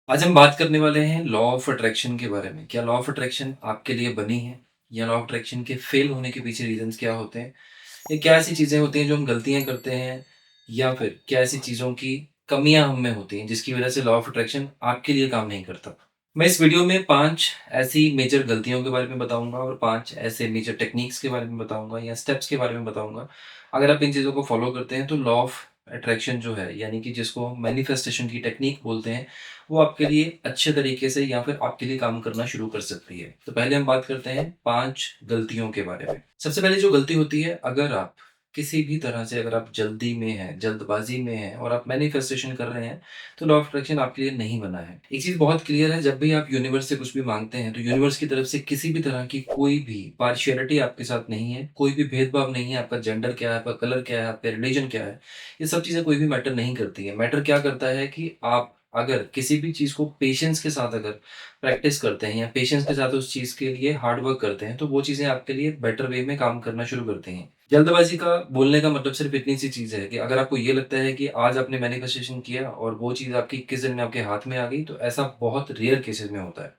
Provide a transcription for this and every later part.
आज हम बात करने वाले हैं लॉ ऑफ अट्रैक्शन के बारे में। क्या लॉ ऑफ अट्रैक्शन आपके लिए बनी है? या लॉ ऑफ अट्रैक्शन के फेल होने के पीछे रीज़न्स क्या होते हैं? या क्या ऐसी चीज़ें होती हैं जो हम गलतियाँ करते हैं? या फिर क्या ऐसी चीज़ों की कमियाँ हम में होती हैं जिसकी वज़ह से लॉ ऑफ अट्रैक्शन आपके लिए काम नहीं करता? मैं इस वीडियो में 5 ऐसी मेजर गलतियों के बारे में बताऊँगा और 5 ऐसे मेजर टेक्नीक्स के बारे में बताऊँगा या स्टेप्स के बारे में बताऊँगा। अगर आप इन चीज़ों को फ़ॉलो करते हैं तो लॉ ऑफ अट्रैक्शन जो है यानी कि जिसको हम मैनिफेस्टेशन की टेक्नीक बोलते हैं, वो आपके लिए अच्छे तरीके से या फिर आपके लिए काम करना शुरू कर सकती है। तो पहले हम बात करते हैं 5 गलतियों के बारे में। सबसे पहले जो गलती होती है, अगर आप किसी भी तरह से अगर आप जल्दी में हैं, जल्दबाज़ी में हैं और आप मैनिफेस्टेशन कर रहे हैं, तो लॉ ऑफ अट्रैक्शन आपके लिए नहीं बना है। एक चीज़ बहुत क्लियर है, जब भी आप यूनिवर्स से कुछ भी माँगते हैं, तो यूनिवर्स की तरफ से किसी भी तरह की कोई भी पार्शियलिटी आपके साथ नहीं है, कोई भी भेदभाव नहीं है, आपका जेंडर क्या है, आपका कलर क्या है, आपका रिलीजन क्या है, ये सब चीज़ें कोई भी मैटर नहीं करती हैं। मैटर क्या करता है कि आप अगर किसी भी चीज़ को पेशेंस के साथ अगर प्रैक्टिस करते हैं या पेशेंस के साथ उस चीज़ के लिए हार्ड वर्क करते हैं, तो वो चीज़ें आपके लिए बेटर वे में काम करना शुरू करती हैं। जल्दबाज़ी का बोलने का मतलब सिर्फ़ इतनी सी चीज़ है कि अगर आपको ये लगता है कि आज आपने मैनिफेस्टेशन किया और वो चीज़ आपकी 21 दिन में आपके हाथ में आ गई, तो ऐसा बहुत रेयर केसेज़ में होता है।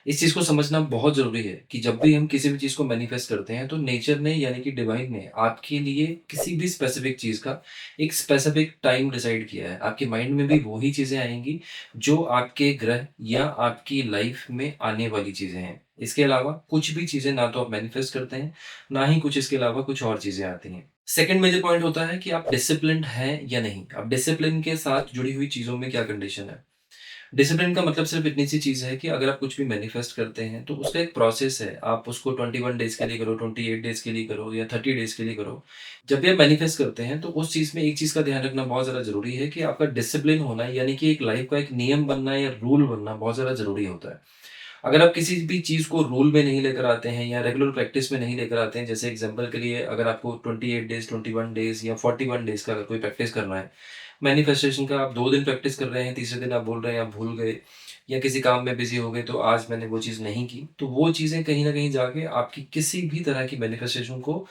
इस चीज़ को समझना बहुत ज़रूरी है कि जब भी हम किसी भी चीज़ को मैनिफेस्ट करते हैं, तो नेचर ने यानी कि डिवाइन ने आपके लिए किसी भी स्पेसिफिक चीज़ का एक स्पेसिफिक टाइम डिसाइड किया है। आपके माइंड में भी वही चीज़ें आएँगी जो आपके ग्रह या आपकी लाइफ में आने वाली चीज़ें हैं। इसके अलावा कुछ भी चीज़ें ना तो आप मैनिफेस्ट करते हैं, ना ही कुछ इसके अलावा कुछ और चीज़ें आती हैं। सेकंड मेजर पॉइंट होता है कि आप डिसिप्लिन्ड हैं या नहीं। अब डिसिप्लिन के साथ जुड़ी हुई चीज़ों में क्या कंडीशन है? डिसिप्लिन का मतलब सिर्फ इतनी सी चीज़ है कि अगर आप कुछ भी मैनिफेस्ट करते हैं, तो उसका एक प्रोसेस है। आप उसको 21 डेज़ के लिए करो, 28 डेज़ के लिए करो या 30 डेज़ के लिए करो। जब भी आप मैनिफेस्ट करते हैं, तो उस चीज़ में एक चीज़ का ध्यान रखना बहुत ज़्यादा ज़रूरी है कि आपका डिसिप्लिन होना यानी कि एक लाइफ़ का एक नियम बनना या रूल बनना बहुत ज़्यादा ज़रूरी होता है। अगर आप किसी भी चीज़ को रूल में नहीं लेकर आते हैं या रेगुलर प्रैक्टिस में नहीं लेकर आते हैं, जैसे एग्ज़ाम्पल के लिए अगर आपको 28 डेज़, 21 डेज़ या 41 डेज़ का अगर कोई प्रैक्टिस करना है, मैनिफेस्टेशन का आप 2 दिन प्रैक्टिस कर रहे हैं, तीसरे दिन आप बोल रहे हैं आप भूल गए या किसी काम में बिज़ी हो गए तो आज मैंने वो चीज़ नहीं की, तो वो चीज़ें कहीं न कहीं जाके आपकी किसी भी तरह की मैनिफेस्टेशन को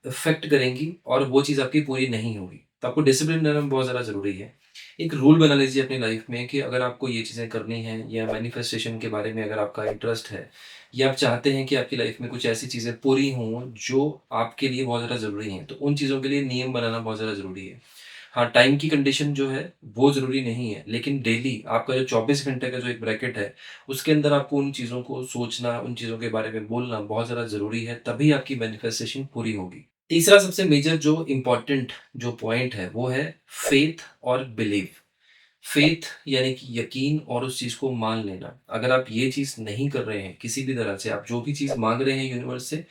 इफ़ेक्ट करेंगी और वो चीज़ आपकी पूरी नहीं होगी। तो आपको डिसिप्लिन रहना बहुत ज़्यादा ज़रूरी है। एक रूल बना लीजिए अपनी लाइफ़ में कि अगर आपको ये चीज़ें करनी हैं या मैनिफेस्टेशन के बारे में अगर आपका इंटरेस्ट है या आप चाहते हैं कि आपकी लाइफ़ में कुछ ऐसी चीज़ें पूरी हों जो आपके लिए बहुत ज़्यादा ज़रूरी हैं, तो उन चीज़ों के लिए नियम बनाना बहुत ज़्यादा ज़रूरी है। हाँ, टाइम की कंडीशन जो है, वो ज़रूरी नहीं है, लेकिन डेली आपका जो 24 घंटे का जो एक ब्रैकेट है, उसके अंदर आपको उन चीज़ों को सोचना, उन चीज़ों के बारे में बोलना बहुत ज़्यादा ज़रूरी है, तभी आपकी मैनिफेस्टेशन पूरी होगी। तीसरा सबसे मेजर जो इम्पोर्टेंट जो पॉइंट है, वो है फ़ेथ और बिलीव। फ़ेथ यानी कि यकीन और उस चीज़ को मान लेना। अगर आप ये चीज़ नहीं कर रहे हैं, किसी भी तरह से आप जो भी चीज़ माँग रहे हैं यूनिवर्स से,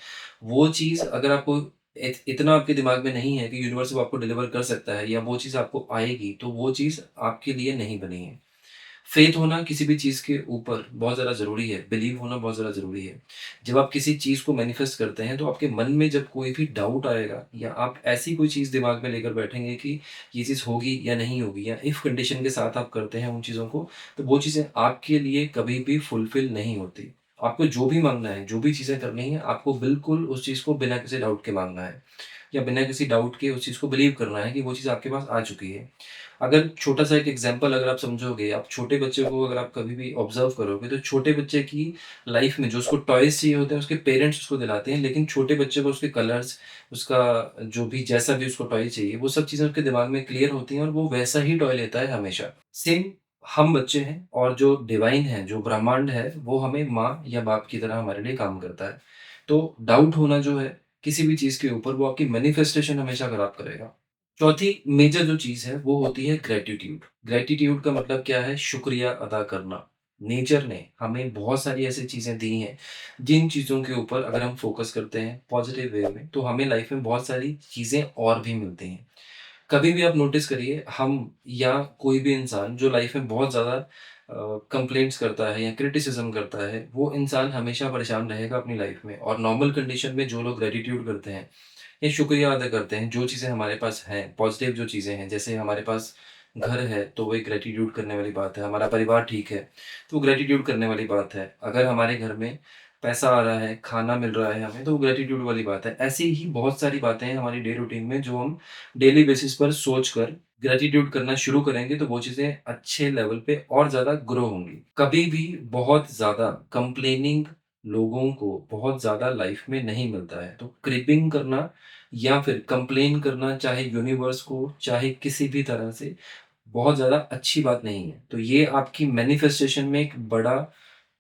वो चीज़ अगर आपको इतना आपके दिमाग में नहीं है कि यूनिवर्स वो आपको डिलीवर कर सकता है या वो चीज़ आपको आएगी, तो वो चीज़ आपके लिए नहीं बनी है। फ़ेथ होना किसी भी चीज़ के ऊपर बहुत ज़्यादा ज़रूरी है, बिलीव होना बहुत ज़्यादा ज़रूरी है। जब आप किसी चीज़ को मैनिफेस्ट करते हैं, तो आपके मन में जब कोई भी डाउट आएगा या आप ऐसी कोई चीज़ दिमाग में लेकर बैठेंगे कि ये चीज़ होगी या नहीं होगी या इफ़ कंडीशन के साथ आप करते हैं उन चीज़ों को, तो वो चीज़ें आपके लिए कभी भी फुलफ़िल नहीं होती। आपको जो भी माँगना है, जो भी चीज़ें करनी है, आपको बिल्कुल उस चीज़ को बिना किसी डाउट के माँगना है या बिना किसी डाउट के उस चीज़ को बिलीव करना है कि वो चीज़ आपके पास आ चुकी है। अगर छोटा-सा एक एग्ज़ाम्पल अगर आप समझोगे, आप छोटे बच्चे को अगर आप कभी भी ऑब्ज़र्व करोगे, तो छोटे बच्चे की लाइफ़ में जो उसको टॉयज़ चाहिए होते हैं, उसके पेरेंट्स उसको दिलाते हैं, लेकिन छोटे बच्चे को उसके कलर्स, उसका जो भी जैसा भी उसको टॉय चाहिए, वो सब चीज़ें उसके दिमाग में क्लियर होती हैं और वो वैसा ही टॉय लेता है हमेशा। सेम हम बच्चे हैं और जो डिवाइन है, जो ब्रह्मांड है, वो हमें माँ या बाप की तरह हमारे लिए काम करता है। तो डाउट होना जो है, किसी भी चीज़ के ऊपर, वो आपकी मैनिफेस्टेशन हमेशा खराब करेगा। चौथी मेजर जो चीज़ है वो होती है ग्रैटिट्यूड। ग्रैटिट्यूड का मतलब क्या है? शुक्रिया अदा करना। नेचर ने हमें बहुत सारी ऐसी चीज़ें दी हैं, जिन चीज़ों के ऊपर अगर हम फ़ोकस करते हैं पॉज़िटिव वे में, तो हमें लाइफ़ में बहुत सारी चीज़ें और भी मिलती हैं। कभी भी आप नोटिस करिए, हम या कोई भी इंसान जो लाइफ़ में बहुत ज़्यादा कंप्लेंट्स करता है या क्रिटिसिज़्म करता है, वो इंसान हमेशा परेशान रहेगा अपनी लाइफ़ में। और नॉर्मल कंडीशन में जो लोग ग्रैटिट्यूड करते हैं ये शुक्रिया अदा करते हैं, जो चीज़ें हमारे पास हैं, पॉज़िटिव जो चीज़ें हैं, जैसे हमारे पास घर है, तो वो एक ग्रैटिट्यूड करने वाली बात है, हमारा परिवार ठीक है, तो वो ग्रैटिट्यूड करने वाली बात है। अगर हमारे घर में पैसा आ रहा है, खाना मिल रहा है हमें, तो वो ग्रैटिट्यूड वाली बात है। ऐसी ही बहुत सारी बातें हैं हमारी डे रूटीन में, जो हम डेली बेसिस पर सोच कर ग्रैटिट्यूड करना शुरू करेंगे तो वो चीज़ें अच्छे लेवल पे और ज़्यादा ग्रो होंगी। कभी भी बहुत ज़्यादा कंप्लेनिंग लोगों को बहुत ज़्यादा लाइफ में नहीं मिलता है। तो क्रिपिंग करना या फिर कंप्लेन करना चाहे यूनिवर्स को, चाहे किसी भी तरह से बहुत ज़्यादा अच्छी बात नहीं है। तो ये आपकी मैनिफेस्टेशन में एक बड़ा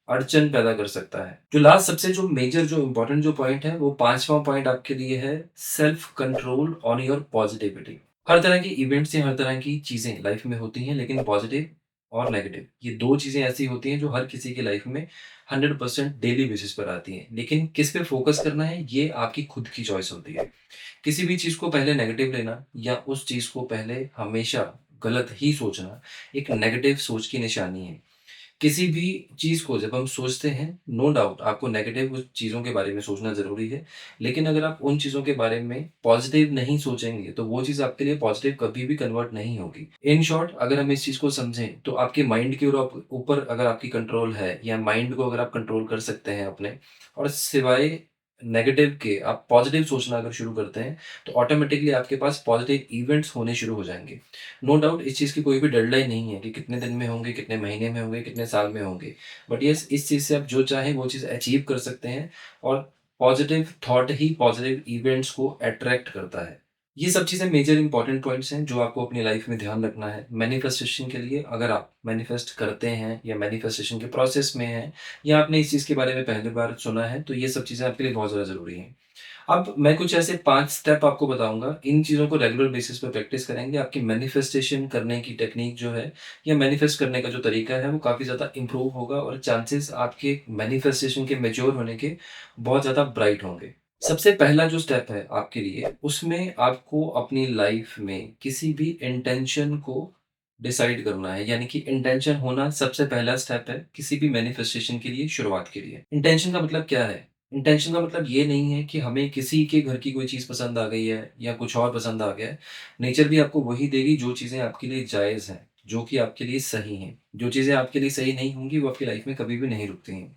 अड़चन पैदा कर सकता है। जो लास्ट सबसे जो मेजर जो इम्पोर्टेंट जो पॉइंट है वो 5वां पॉइंट आपके लिए है self control on your positivity. हर तरह की इवेंट्स या हर तरह की चीज़ें लाइफ में होती हैं लेकिन पॉजिटिव और नेगेटिव ये 2 चीज़ें ऐसी होती हैं जो हर किसी की लाइफ में 100% डेली बेसिस पर आती हैं। लेकिन किस पे फ़ोकस करना है ये आपकी खुद की चॉइस होती है। किसी भी चीज़ को पहले नेगेटिव लेना या उस चीज़ को पहले हमेशा गलत ही सोचना एक नेगेटिव सोच की निशानी है। किसी भी चीज़ को जब हम सोचते हैं, नो डाउट आपको नेगेटिव उस चीज़ों के बारे में सोचना ज़रूरी है। लेकिन अगर आप उन चीज़ों के बारे में पॉज़िटिव नहीं सोचेंगे, तो वो चीज़ आपके लिए पॉज़िटिव कभी भी कन्वर्ट नहीं होगी। इन शॉर्ट अगर हम इस चीज़ को समझें, तो आपके माइंड के ऊपर अगर आपकी कंट्रोल है या माइंड को अगर आप कंट्रोल कर सकते हैं अपने और सिवाय नेगेटिव के आप पॉज़िटिव सोचना अगर शुरू करते हैं, तो ऑटोमैटिकली आपके पास पॉज़िटिव इवेंट्स होने शुरू हो जाएँगे। नो डाउट इस चीज़ की कोई भी डेडलाइन नहीं है कि कितने दिन में होंगे, कितने महीने में होंगे, कितने साल में होंगे। बट येस इस चीज़ से आप जो चाहें वो चीज़ अचीव कर सकते हैं और पॉज़िटिव थॉट ही पॉज़िटिव इवेंट्स को अट्रैक्ट करता है। ये सब चीज़ें मेजर इंपॉर्टेंट पॉइंट्स हैं जो आपको अपनी लाइफ में ध्यान रखना है। मैनिफेस्टेशन के लिए अगर आप मैनिफेस्ट करते हैं या मैनिफेस्टेशन के प्रोसेस में हैं या आपने इस चीज़ के बारे में पहली बार सुना है, तो ये सब चीज़ें आपके लिए बहुत ज़्यादा ज़रूरी हैं। अब मैं कुछ ऐसे 5 स्टेप आपको बताऊँगा, इन चीज़ों को रेगुलर बेसिस पे प्रैक्टिस करेंगे, आपकी मैनिफेस्टेशन करने की टेक्नीक जो है या मैनिफेस्ट करने का जो तरीका है, वो काफ़ी ज़्यादा इम्प्रूव होगा और चांसेस आपके मैनिफेस्टेशन के मैच्योर होने के बहुत ज़्यादा ब्राइट होंगे। सबसे पहला जो स्टेप है आपके लिए, उसमें आपको अपनी लाइफ में किसी भी इंटेंशन को डिसाइड करना है, यानी कि इंटेंशन होना सबसे पहला स्टेप है, किसी भी मैनिफेस्टेशन के लिए, शुरुआत के लिए। इंटेंशन का मतलब क्या है? इंटेंशन का मतलब ये नहीं है कि हमें किसी के घर की कोई चीज़ पसंद आ गई है या कुछ और पसंद आ गया है। नेचर भी आपको वही देगी जो चीज़ें आपके लिए जायज़ हैं, जो कि आपके लिए सही हैं। जो चीज़ें आपके लिए सही नहीं होंगी, वो आपकी लाइफ में कभी भी नहीं रुकती हैं।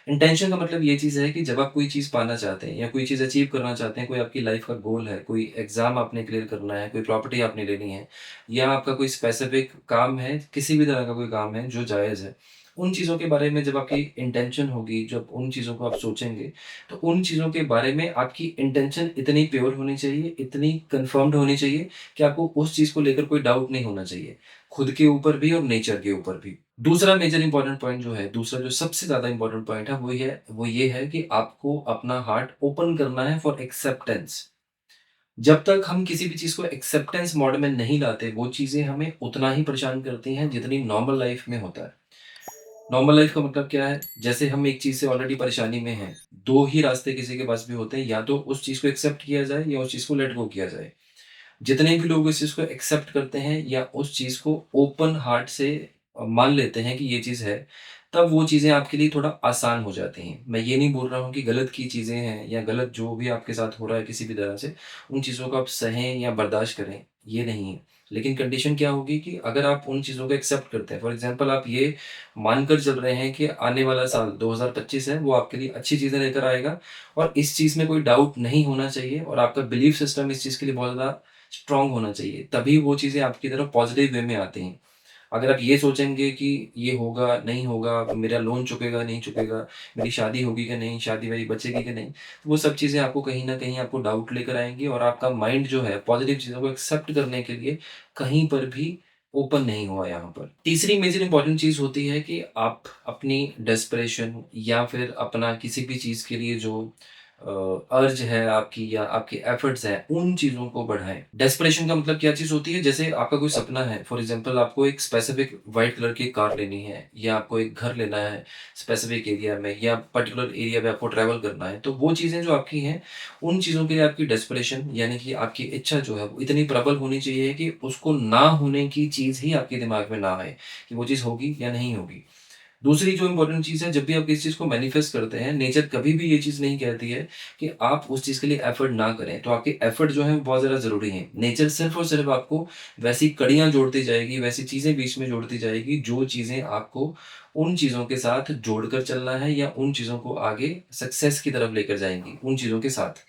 इंटेंशन का मतलब ये चीज़ है कि जब आप कोई चीज़ पाना चाहते हैं या कोई चीज़ अचीव करना चाहते हैं, कोई आपकी लाइफ का गोल है, कोई एग्ज़ाम आपने क्लियर करना है, कोई प्रॉपर्टी आपने लेनी है या आपका कोई स्पेसिफ़िक काम है, किसी भी तरह का कोई काम है जो जायज़ है। उन चीज़ों के बारे में जब आपकी इंटेंशन होगी, जब उन चीज़ों को आप सोचेंगे, तो उन चीज़ों के बारे में आपकी इंटेंशन इतनी प्योर होनी चाहिए, इतनी कन्फर्म्ड होनी चाहिए कि आपको उस चीज़ को लेकर कोई डाउट नहीं होना चाहिए। खुद के ऊपर भी और नेचर के ऊपर भी। दूसरा मेजर इम्पोर्टेंट पॉइंट जो है, दूसरा जो सबसे ज़्यादा इम्पोर्टेंट पॉइंट है, वो ये है कि आपको अपना हार्ट ओपन करना है फॉर एक्सेप्टेंस। जब तक हम किसी भी चीज़ को एक्सेप्टेंस मोड में नहीं लाते, वो चीज़ें हमें उतना ही परेशान करती हैं जितनी नॉर्मल लाइफ़ में होता है। नॉर्मल लाइफ़ का मतलब क्या है? जैसे हम एक चीज़ से ऑलरेडी परेशानी में हैं, 2 ही रास्ते किसी के पास भी होते हैं, या तो उस चीज़ को एक्सेप्ट किया जाए या उस चीज़ को लेट गो किया जाए। जितने भी लोग इस चीज़ को एक्सेप्ट करते हैं या उस चीज़ को ओपन हार्ट से मान लेते हैं कि ये चीज़ है, तब वो चीज़ें आपके लिए थोड़ा आसान हो जाती हैं। मैं ये नहीं बोल रहा हूँ कि गलत की चीज़ें हैं या गलत जो भी आपके साथ हो रहा है किसी भी तरह से, उन चीज़ों को आप सहें या बर्दाश्त करें, ये नहीं है। लेकिन कंडीशन क्या होगी कि अगर आप उन चीज़ों को एक्सेप्ट करते हैं, फॉर एग्ज़ाम्पल आप ये मानकर चल रहे हैं कि आने वाला साल 2025 है, वो आपके लिए अच्छी चीज़ें लेकर आएगा और इस चीज़ में कोई डाउट नहीं होना चाहिए और आपका बिलीफ सिस्टम इस चीज़ के लिए बहुत ज़्यादा स्ट्रॉन्ग होना चाहिए, तभी वो चीज़ें आपकी तरफ पॉज़िटिव वे में आती हैं। अगर आप ये सोचेंगे कि ये होगा, नहीं होगा, मेरा लोन चुकेगा, नहीं चुकेगा, मेरी शादी होगी कि नहीं, शादी मेरी बचेगी कि नहीं, तो वो सब चीज़ें आपको कहीं न कहीं आपको डाउट लेकर आएँगी और आपका माइंड जो है पॉज़िटिव चीज़ों को एक्सेप्ट करने के लिए कहीं पर भी ओपन नहीं हुआ यहाँ पर। तीसरी मेजर इम्पोर्टेंट चीज़ होती है कि आप अपनी डेस्परेशन या फिर अपना किसी भी चीज़ के लिए जो अर्ज है आपकी या आपके एफर्ट्स हैं, उन चीज़ों को बढ़ाएँ। डेस्परेशन का मतलब क्या चीज़ होती है? जैसे आपका कोई सपना है, फॉर एग्ज़ाम्पल आपको एक स्पेसिफ़िक व्हाइट कलर की कार लेनी है या आपको एक घर लेना है स्पेसिफ़िक एरिया में या पर्टिकुलर एरिया में आपको ट्रैवल करना है, तो वो चीज़ें जो आपकी हैं, उन चीज़ों के लिए आपकी डेस्परेशन यानी कि आपकी इच्छा जो है, वो इतनी प्रबल होनी चाहिए कि उसको ना होने की चीज़ ही आपके दिमाग में ना आए, कि वो चीज़ होगी या नहीं होगी। दूसरी जो इम्पोर्टेंट चीज़ है, जब भी आप किसी चीज़ को मैनिफेस्ट करते हैं, नेचर कभी भी ये चीज़ नहीं कहती है कि आप उस चीज़ के लिए एफर्ट ना करें। तो आपके एफर्ट जो हैं, वो बहुत ज़्यादा ज़रूरी हैं। नेचर सिर्फ़ और सिर्फ़ आपको वैसी कड़ियाँ जोड़ती जाएगी, वैसी चीज़ें बीच में जोड़ती जाएगी, जो चीज़ें आपको उन चीज़ों के साथ जोड़कर चलना है या उन चीज़ों को आगे सक्सेस की तरफ लेकर जाएँगी, उन चीज़ों के साथ।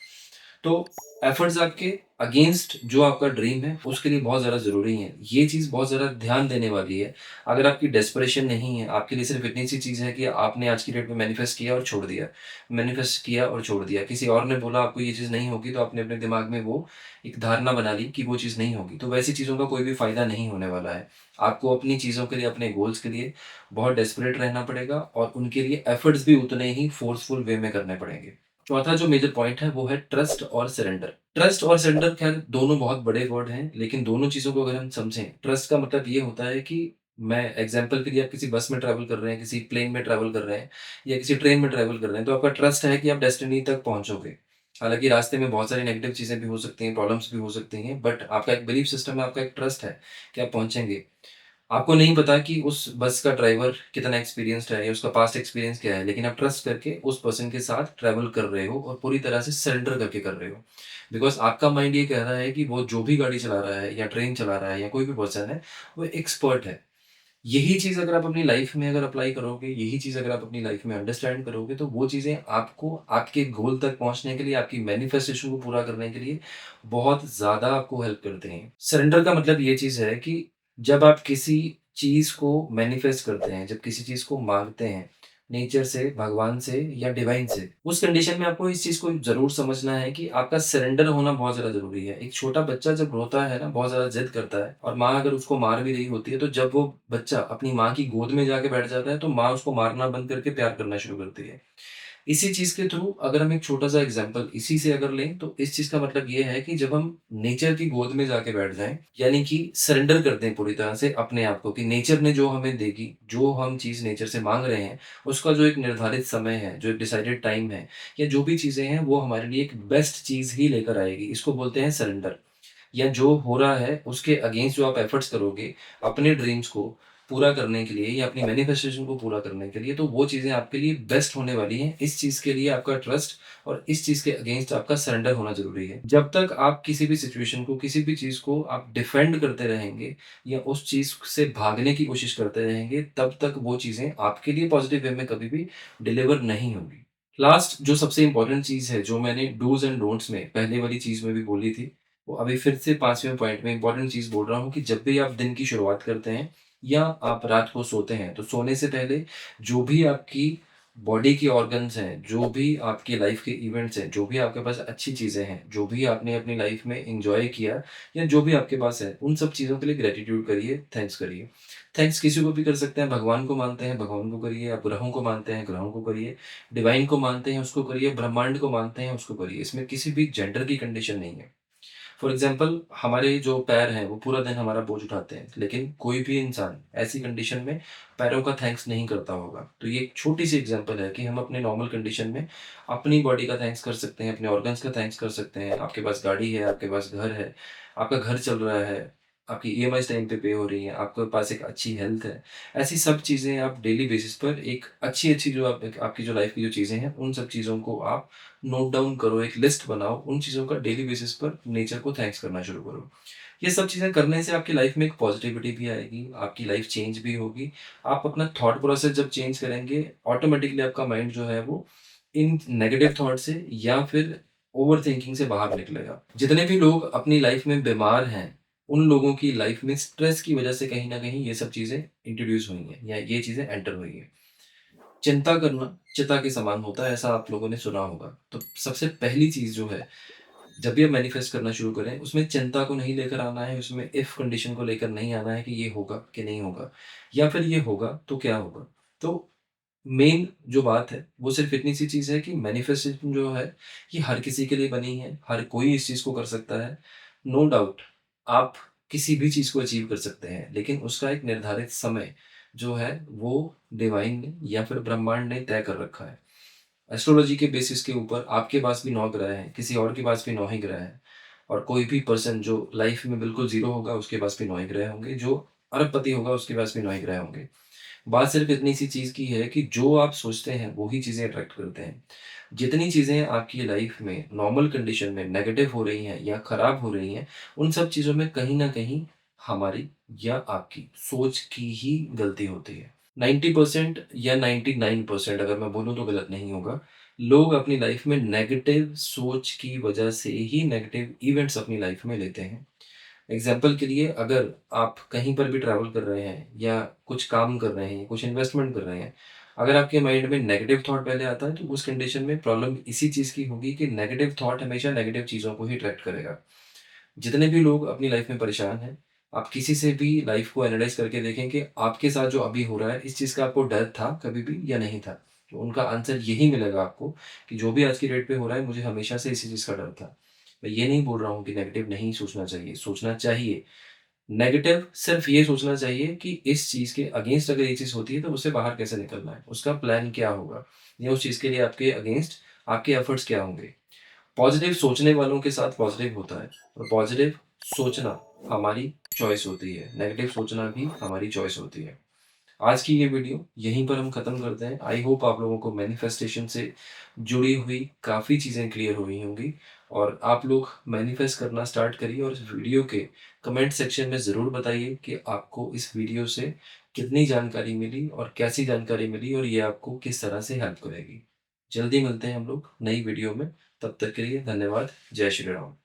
तो एफर्ट्स आपके अगेंस्ट जो आपका ड्रीम है, उसके लिए बहुत ज़्यादा ज़रूरी हैं। ये चीज़ बहुत ज़्यादा ध्यान देने वाली है। अगर आपकी डेस्परेशन नहीं है, आपके लिए सिर्फ़ इतनी सी चीज़ है कि आपने आज की डेट में मैनिफेस्ट किया और छोड़ दिया, मैनिफेस्ट किया और छोड़ दिया। किसी और ने बोला आपको ये चीज़ नहीं होगी, तो आपने अपने दिमाग में वो एक धारणा बना ली कि वो चीज़ नहीं होगी। तो वैसी चीज़ों का कोई भी फ़ायदा नहीं होने वाला है। आपको अपनी चीज़ों के लिए, अपने गोल्स के लिए बहुत डेस्परेट रहना पड़ेगा और उनके लिए एफर्ट्स भी उतने ही फ़ोर्सफुल वे में करने पड़ेंगे। चौथा जो मेजर पॉइंट है वो है ट्रस्ट और सरेंडर। ट्रस्ट और सरेंडर खैर दोनों बहुत बड़े वर्ड हैं, लेकिन दोनों चीज़ों को अगर हम समझें, ट्रस्ट का मतलब ये होता है कि मैं एग्ज़ाम्पल के लिए आप किसी बस में ट्रैवल कर रहे हैं, किसी प्लेन में ट्रैवल कर रहे हैं या किसी ट्रेन में ट्रैवल कर रहे हैं, तो आपका ट्रस्ट है कि आप डेस्टिनी तक पहुँचोगे। हालाँकि रास्ते में बहुत सारी नेगेटिव चीज़ें भी हो सकती हैं, प्रॉब्लम्स भी हो सकती हैं, बट आपका एक बिलीफ सिस्टम है, आपका एक ट्रस्ट है कि आप पहुँचेंगे। आपको नहीं पता कि उस बस का ड्राइवर कितना एक्सपीरियंस्ड है या उसका पास्ट एक्सपीरियंस क्या है, लेकिन आप ट्रस्ट करके उस पर्सन के साथ ट्रैवल कर रहे हो और पूरी तरह से सरेंडर करके कर रहे हो। बिकॉज़ आपका माइंड ये कह रहा है कि वो जो भी गाड़ी चला रहा है या ट्रेन चला रहा है या कोई भी पर्सन है, वो एक्सपर्ट है। यही चीज़ अगर आप अपनी लाइफ़ में अगर अप्लाई करोगे, यही चीज़ अगर आप अपनी लाइफ़ में अंडरस्टैंड करोगे, तो वो चीज़ें आपको आपके गोल तक पहुँचने के लिए, आपकी मैनिफेस्टेशन को पूरा करने के लिए बहुत ज़्यादा आपको हेल्प करते हैं। सरेंडर का मतलब ये चीज़ है कि जब आप किसी चीज़ को मैनिफेस्ट करते हैं, जब किसी चीज़ को माँगते हैं, नेचर से, भगवान से या डिवाइन से, उस कंडीशन में आपको इस चीज़ को ज़रूर समझना है कि आपका सरेंडर होना बहुत ज़्यादा ज़रूरी है। एक छोटा बच्चा जब रोता है ना, बहुत ज़्यादा ज़िद करता है और माँ अगर उसको मार भी रही होती है, तो जब वो बच्चा अपनी माँ की गोद में जाके बैठ जाता है, तो माँ उसको मारना बंद करके प्यार करना शुरू करती है। इसी चीज़ के थ्रू अगर हम एक छोटा-सा एग्ज़ाम्पल इसी से अगर लें, तो इस चीज़ का मतलब ये है कि जब हम नेचर की गोद में जाके बैठ जाएँ, यानी कि सरेंडर कर दें पूरी तरह से अपने आप को कि नेचर ने जो हमें देगी, जो हम चीज़ नेचर से माँग रहे हैं, उसका जो एक निर्धारित समय है, जो एक डिसाइडेड टाइम है या जो भी चीज़ें हैं, वो हमारे लिए एक बेस्ट चीज़ ही लेकर आएगी। इसको बोलते हैं सरेंडर। या जो हो रहा है उसके अगेंस्ट जो आप एफर्ट्स करोगे अपने ड्रीम्स को पूरा करने के लिए या अपनी मैनिफेस्टेशन को पूरा करने के लिए, तो वो चीज़ें आपके लिए बेस्ट होने वाली हैं। इस चीज़ के लिए आपका ट्रस्ट और इस चीज़ के अगेंस्ट आपका सरेंडर होना ज़रूरी है। जब तक आप किसी भी सिचुएशन को, किसी भी चीज़ को आप डिफेंड करते रहेंगे या उस चीज़ से भागने की कोशिश करते रहेंगे, तब तक वो चीज़ें आपके लिए पॉजिटिव वे में कभी भी डिलीवर नहीं होंगी। लास्ट जो सबसे इम्पोर्टेंट चीज़ है, जो मैंने डूज़ एंड डोंट्स में पहले वाली चीज़ में भी बोली थी, वो अभी फिर से 5वें पॉइंट में इम्पोर्टेंट चीज़ बोल रहा हूँ कि जब भी आप दिन की शुरुआत करते हैं या आप रात को सोते हैं, तो सोने से पहले जो भी आपकी बॉडी के ऑर्गन्स हैं, जो भी आपकी लाइफ़ के इवेंट्स हैं, जो भी आपके पास अच्छी चीज़ें हैं, जो भी आपने अपनी लाइफ़ में एन्जॉय किया या जो भी आपके पास है, उन सब चीज़ों के लिए ग्रैटिट्यूड करिए, थैंक्स करिए। थैंक्स किसी को भी कर सकते हैं, भगवान को मानते हैं, भगवान को करिए, आप ग्रहों को मानते हैं, ग्रहों को करिए, डिवाइन को मानते हैं, उसको करिए, ब्रह्मांड को मानते हैं, उसको करिए। इसमें किसी भी जेंडर की कंडीशन नहीं है। फॉर एग्ज़ाम्पल हमारे जो पैर हैं, वो पूरा दिन हमारा बोझ उठाते हैं, लेकिन कोई भी इंसान ऐसी कंडीशन में पैरों का थैंक्स नहीं करता होगा। तो ये एक छोटी-सी एग्ज़ाम्पल है कि हम अपने नॉर्मल कंडीशन में अपनी बॉडी का थैंक्स कर सकते हैं, अपने ऑर्गन्स का थैंक्स कर सकते हैं। आपके पास गाड़ी है, आपके पास घर है, आपका घर चल रहा है, आपकी ईएमआईज़ टाइम पे पे हो रही हैं, आपके पास एक अच्छी हेल्थ है। ऐसी सब चीज़ें आप डेली बेसिस पर एक अच्छी-अच्छी जो आप आपकी जो लाइफ़ की जो चीज़ें हैं, उन सब चीज़ों को आप नोट डाउन करो, एक लिस्ट बनाओ, उन चीज़ों का डेली बेसिस पर नेचर को थैंक्स करना शुरू करो। ये सब चीज़ें करने से आपकी लाइफ में एक पॉजिटिविटी भी आएगी, आपकी लाइफ चेंज भी होगी। आप अपना थॉट प्रोसेस जब चेंज करेंगे, ऑटोमैटिकली आपका माइंड जो है वो इन नेगेटिव थॉट से या फिर ओवरथिंकिंग से बाहर निकलेगा। जितने भी लोग अपनी लाइफ में बीमार हैं, उन लोगों की लाइफ में स्ट्रेस की वजह से कहीं न कहीं ये सब चीज़ें इंट्रोड्यूस हुई हैं या ये चीज़ें एंटर हुई हैं। चिंता करना चिता के समान होता है, ऐसा आप लोगों ने सुना होगा। तो सबसे पहली चीज़ जो है, जब भी आप मैनिफेस्ट करना शुरू करें, उसमें चिंता को नहीं लेकर आना है, उसमें इफ कंडीशन को लेकर नहीं आना है कि ये होगा कि नहीं होगा या फिर ये होगा तो क्या होगा। तो मेन जो बात है, वो सिर्फ़ इतनी सी चीज़ है कि मैनिफेस्टेशन जो है, ये हर किसी के लिए बनी है, हर कोई इस चीज़ को कर सकता है। नो डाउट आप किसी भी चीज़ को अचीव कर सकते हैं, लेकिन उसका एक निर्धारित समय जो है, वो डिवाइन ने या फिर ब्रह्मांड ने तय कर रखा है। एस्ट्रोलॉजी के बेसिस के ऊपर आपके पास भी 9 ग्रह हैं, किसी और के पास भी 9 ही ग्रह हैं और कोई भी पर्सन जो लाइफ में बिल्कुल ज़ीरो होगा, उसके पास भी 9 ही ग्रह होंगे, जो अरबपति होगा, उसके पास भी 9 ही ग्रह होंगे। बात सिर्फ़ इतनी सी चीज़ की है कि जो आप सोचते हैं, वो ही चीज़ें अट्रैक्ट करते हैं। जितनी चीज़ें आपकी लाइफ में नॉर्मल कंडीशन में नेगेटिव हो रही हैं या खराब हो रही हैं, उन सब चीज़ों में कहीं न कहीं हमारी या आपकी सोच की ही गलती होती है। 90% या 99% अगर मैं बोलूँ तो गलत नहीं होगा। लोग अपनी लाइफ में नेगेटिव सोच की वजह से ही नेगेटिव इवेंट्स अपनी लाइफ में लेते हैं। एग्ज़ाम्पल के लिए अगर आप कहीं पर भी ट्रैवल कर रहे हैं या कुछ काम कर रहे हैं, कुछ इन्वेस्टमेंट कर रहे हैं, अगर आपके माइंड में नेगेटिव थॉट पहले आता है, तो उस कंडीशन में प्रॉब्लम इसी चीज़ की होगी कि नेगेटिव थॉट हमेशा नेगेटिव चीज़ों को ही अट्रैक्ट करेगा। जितने भी लोग अपनी लाइफ में परेशान हैं, आप किसी से भी लाइफ को एनालाइज़ करके देखें कि आपके साथ जो अभी हो रहा है, इस चीज़ का आपको डर था कभी भी या नहीं था? तो उनका आंसर यही मिलेगा आपको कि जो भी आज की डेट पे हो रहा है, मुझे हमेशा से इसी चीज़ का डर था। मैं ये नहीं बोल रहा हूँ कि नेगेटिव नहीं सोचना चाहिए, सोचना चाहिए। नेगेटिव सिर्फ़ ये सोचना चाहिए कि इस चीज़ के अगेंस्ट अगर ये चीज़ होती है, तो उससे बाहर कैसे निकलना है? उसका प्लान क्या होगा? या उस चीज़ के लिए आपके अगेंस्ट आपके एफर्ट्स क्या होंगे? पॉज़िटिव सोचने वालों के साथ पॉज़िटिव होता है और पॉज़िटिव सोचना हमारी चॉइस होती है, नेगेटिव सोचना भी हमारी चॉइस होती है। आज की ये वीडियो यहीं पर हम ख़त्म करते हैं। आई होप आप लोगों को मैनिफेस्टेशन से जुड़ी हुई काफ़ी चीज़ें क्लियर हुई होंगी और आप लोग मैनिफेस्ट करना स्टार्ट करिए और इस वीडियो के कमेंट सेक्शन में ज़रूर बताइए कि आपको इस वीडियो से कितनी जानकारी मिली और कैसी जानकारी मिली और ये आपको किस तरह से हेल्प करेगी। जल्दी मिलते हैं हम लोग नई वीडियो में। तब तक के लिए धन्यवाद। जय श्री राम।